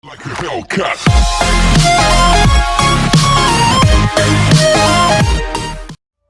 Like a Hellcat.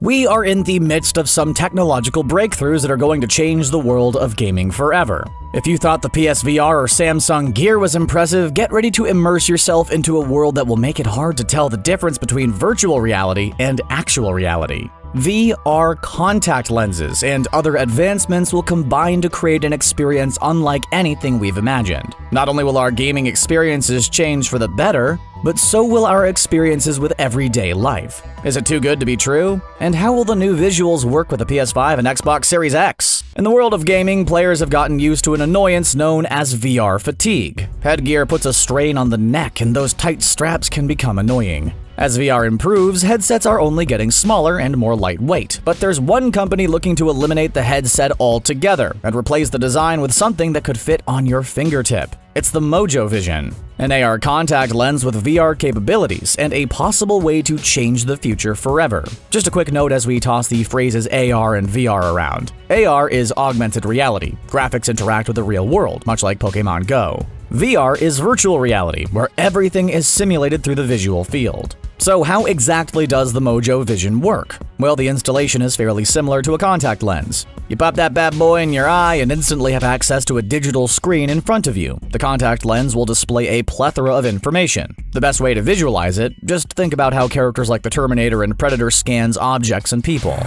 We are in the midst of some technological breakthroughs that are going to change the world of gaming forever. If you thought the PSVR or Samsung Gear was impressive, get ready to immerse yourself into a world that will make it hard to tell the difference between virtual reality and actual reality. VR contact lenses and other advancements will combine to create an experience unlike anything we've imagined. Not only will our gaming experiences change for the better, but so will our experiences with everyday life. Is it too good to be true? And how will the new visuals work with the PS5 and Xbox Series X? In the world of gaming, players have gotten used to an annoyance known as VR fatigue. Headgear puts a strain on the neck, and those tight straps can become annoying. As VR improves, headsets are only getting smaller and more lightweight, but there's one company looking to eliminate the headset altogether and replace the design with something that could fit on your fingertip. It's the Mojo Vision, an AR contact lens with VR capabilities and a possible way to change the future forever. Just a quick note as we toss the phrases AR and VR around. AR is augmented reality. Graphics interact with the real world, much like Pokemon Go. VR is virtual reality, where everything is simulated through the visual field. So how exactly does the Mojo Vision work? Well, the installation is fairly similar to a contact lens. You pop that bad boy in your eye and instantly have access to a digital screen in front of you. The contact lens will display a plethora of information. The best way to visualize it, just think about how characters like the Terminator and Predator scans objects and people.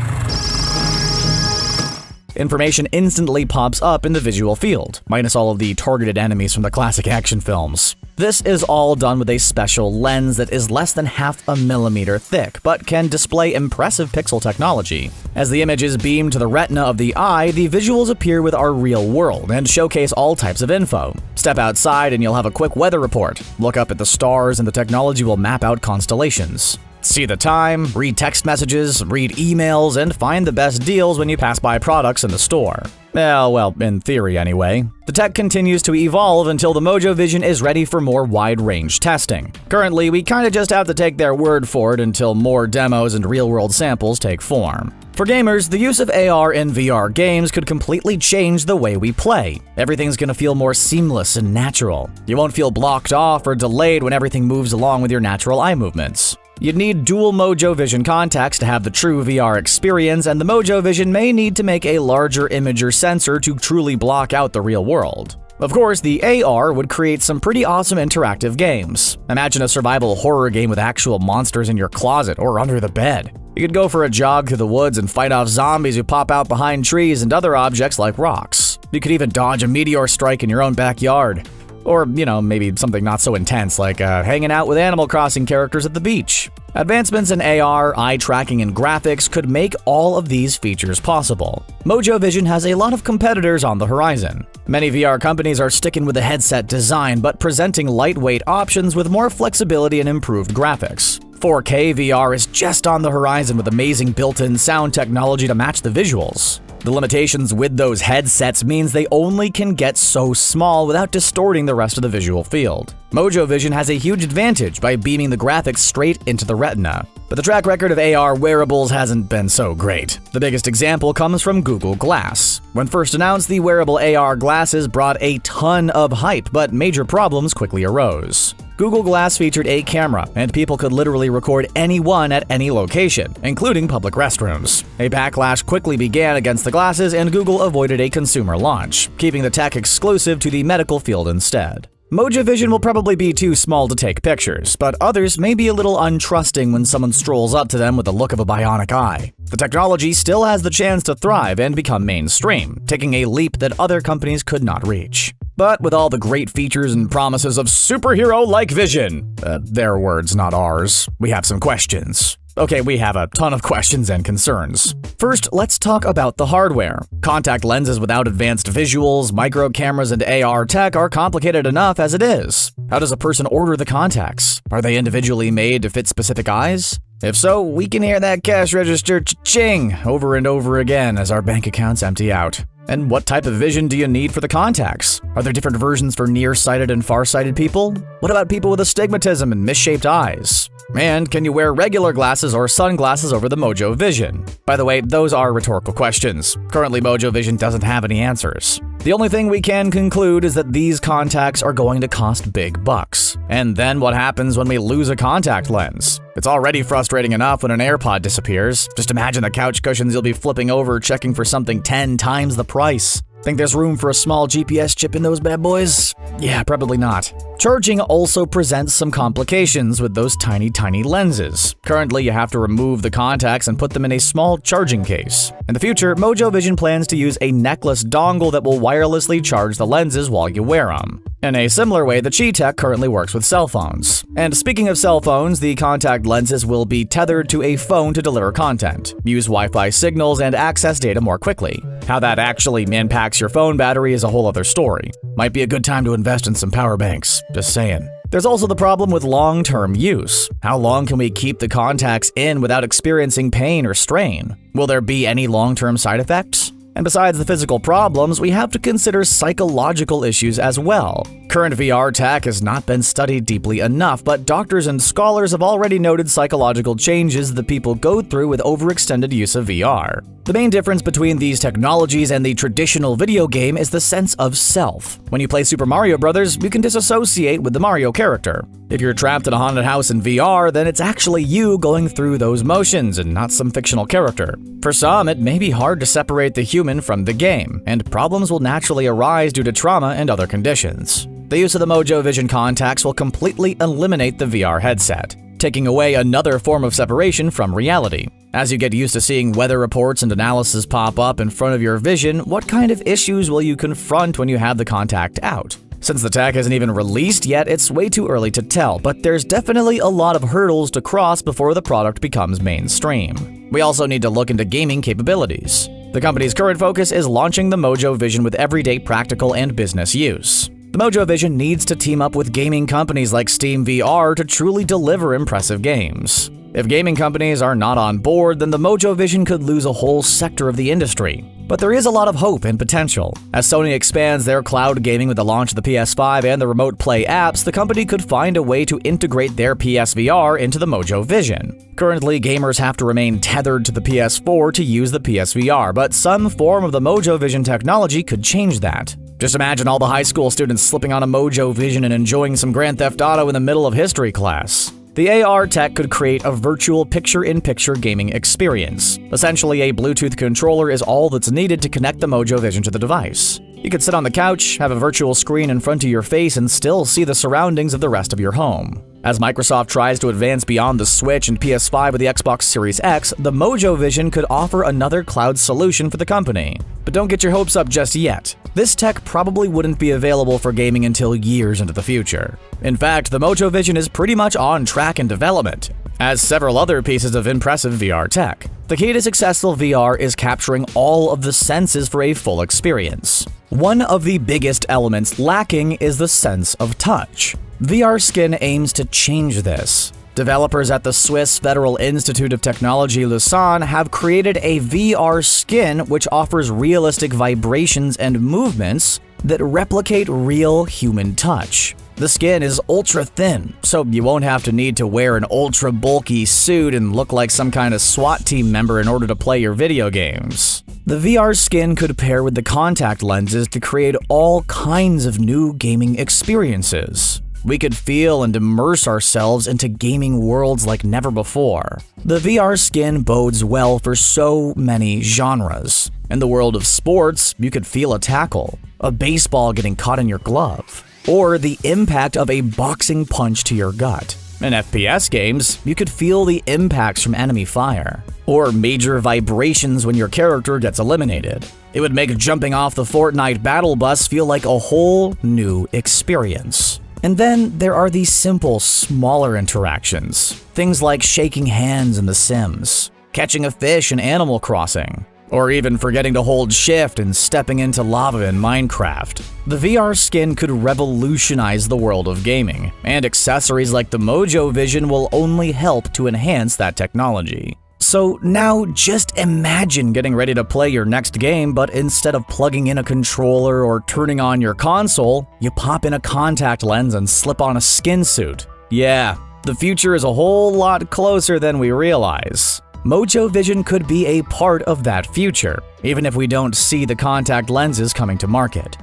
Information instantly pops up in the visual field, minus all of the targeted enemies from the classic action films. This is all done with a special lens that is less than half a millimeter thick, but can display impressive pixel technology. As the image is beamed to the retina of the eye, the visuals appear with our real world and showcase all types of info. Step outside and you'll have a quick weather report. Look up at the stars and the technology will map out constellations. See the time, read text messages, read emails, and find the best deals when you pass by products in the store. Well, in theory anyway. The tech continues to evolve until the Mojo Vision is ready for more wide-range testing. Currently, we kinda just have to take their word for it until more demos and real-world samples take form. For gamers, the use of AR in VR games could completely change the way we play. Everything's gonna feel more seamless and natural. You won't feel blocked off or delayed when everything moves along with your natural eye movements. You'd need dual Mojo Vision contacts to have the true VR experience, and the Mojo Vision may need to make a larger imager sensor to truly block out the real world. Of course, the AR would create some pretty awesome interactive games. Imagine a survival horror game with actual monsters in your closet or under the bed. You could go for a jog through the woods and fight off zombies who pop out behind trees and other objects like rocks. You could even dodge a meteor strike in your own backyard. Or, maybe something not so intense like hanging out with Animal Crossing characters at the beach. Advancements in AR, eye tracking, and graphics could make all of these features possible. Mojo Vision has a lot of competitors on the horizon. Many VR companies are sticking with the headset design, but presenting lightweight options with more flexibility and improved graphics. 4K VR is just on the horizon with amazing built-in sound technology to match the visuals. The limitations with those headsets means they only can get so small without distorting the rest of the visual field. Mojo Vision has a huge advantage by beaming the graphics straight into the retina. But the track record of AR wearables hasn't been so great. The biggest example comes from Google Glass. When first announced, the wearable AR glasses brought a ton of hype, but major problems quickly arose. Google Glass featured a camera, and people could literally record anyone at any location, including public restrooms. A backlash quickly began against the glasses, and Google avoided a consumer launch, keeping the tech exclusive to the medical field instead. Mojo Vision will probably be too small to take pictures, but others may be a little untrusting when someone strolls up to them with the look of a bionic eye. The technology still has the chance to thrive and become mainstream, taking a leap that other companies could not reach. But with all the great features and promises of superhero-like vision, their words, not ours, we have some questions. Okay, we have a ton of questions and concerns. First, let's talk about the hardware. Contact lenses without advanced visuals, micro cameras, and AR tech are complicated enough as it is. How does a person order the contacts? Are they individually made to fit specific eyes? If so, we can hear that cash register cha-ching over and over again as our bank accounts empty out. And what type of vision do you need for the contacts? Are there different versions for nearsighted and farsighted people? What about people with astigmatism and misshaped eyes? And can you wear regular glasses or sunglasses over the Mojo Vision? By the way, those are rhetorical questions. Currently, Mojo Vision doesn't have any answers. The only thing we can conclude is that these contacts are going to cost big bucks. And then what happens when we lose a contact lens? It's already frustrating enough when an AirPod disappears. Just imagine the couch cushions you'll be flipping over checking for something 10 times the price. Think there's room for a small GPS chip in those bad boys? Yeah, probably not. Charging also presents some complications with those tiny lenses. Currently, you have to remove the contacts and put them in a small charging case. In the future, Mojo Vision plans to use a necklace dongle that will wirelessly charge the lenses while you wear them. In a similar way, the Qi tech currently works with cell phones. And speaking of cell phones, the contact lenses will be tethered to a phone to deliver content, use Wi-Fi signals, and access data more quickly. How that actually impacts your phone battery is a whole other story. Might be a good time to invest in some power banks, just saying. There's also the problem with long-term use. How long can we keep the contacts in without experiencing pain or strain? Will there be any long-term side effects? And besides the physical problems, we have to consider psychological issues as well. Current VR tech has not been studied deeply enough, but doctors and scholars have already noted psychological changes that people go through with overextended use of VR. The main difference between these technologies and the traditional video game is the sense of self. When you play Super Mario Bros., you can disassociate with the Mario character. If you're trapped in a haunted house in VR, then it's actually you going through those motions and not some fictional character. For some, it may be hard to separate the human from the game, and problems will naturally arise due to trauma and other conditions. The use of the Mojo Vision contacts will completely eliminate the VR headset, taking away another form of separation from reality. As you get used to seeing weather reports and analysis pop up in front of your vision, what kind of issues will you confront when you have the contact out? Since the tech isn't even released yet, it's way too early to tell, but there's definitely a lot of hurdles to cross before the product becomes mainstream. We also need to look into gaming capabilities. The company's current focus is launching the Mojo Vision with everyday practical and business use. The Mojo Vision needs to team up with gaming companies like Steam VR to truly deliver impressive games. If gaming companies are not on board, then the Mojo Vision could lose a whole sector of the industry. But there is a lot of hope and potential. As Sony expands their cloud gaming with the launch of the PS5 and the Remote Play apps, the company could find a way to integrate their PSVR into the Mojo Vision. Currently, gamers have to remain tethered to the PS4 to use the PSVR, but some form of the Mojo Vision technology could change that. Just imagine all the high school students slipping on a Mojo Vision and enjoying some Grand Theft Auto in the middle of history class. The AR tech could create a virtual picture-in-picture gaming experience. Essentially, a Bluetooth controller is all that's needed to connect the Mojo Vision to the device. You could sit on the couch, have a virtual screen in front of your face, and still see the surroundings of the rest of your home. As Microsoft tries to advance beyond the Switch and PS5 with the Xbox Series X, the Mojo Vision could offer another cloud solution for the company. But don't get your hopes up just yet. This tech probably wouldn't be available for gaming until years into the future. In fact, the Mojo Vision is pretty much on track in development, as several other pieces of impressive VR tech. The key to successful VR is capturing all of the senses for a full experience. One of the biggest elements lacking is the sense of touch. VR Skin aims to change this. Developers at the Swiss Federal Institute of Technology Lausanne have created a VR skin which offers realistic vibrations and movements that replicate real human touch. The skin is ultra thin, so you won't have to need to wear an ultra bulky suit and look like some kind of SWAT team member in order to play your video games. The VR skin could pair with the contact lenses to create all kinds of new gaming experiences. We could feel and immerse ourselves into gaming worlds like never before. The VR skin bodes well for so many genres. In the world of sports, you could feel a tackle, a baseball getting caught in your glove, or the impact of a boxing punch to your gut. In FPS games, you could feel the impacts from enemy fire, or major vibrations when your character gets eliminated. It would make jumping off the Fortnite battle bus feel like a whole new experience. And then there are these simple, smaller interactions. Things like shaking hands in The Sims, catching a fish in Animal Crossing, or even forgetting to hold shift and stepping into lava in Minecraft. The VR skin could revolutionize the world of gaming, and accessories like the Mojo Vision will only help to enhance that technology. So now just imagine getting ready to play your next game, but instead of plugging in a controller or turning on your console, you pop in a contact lens and slip on a skin suit. Yeah, the future is a whole lot closer than we realize. Mojo Vision could be a part of that future, even if we don't see the contact lenses coming to market.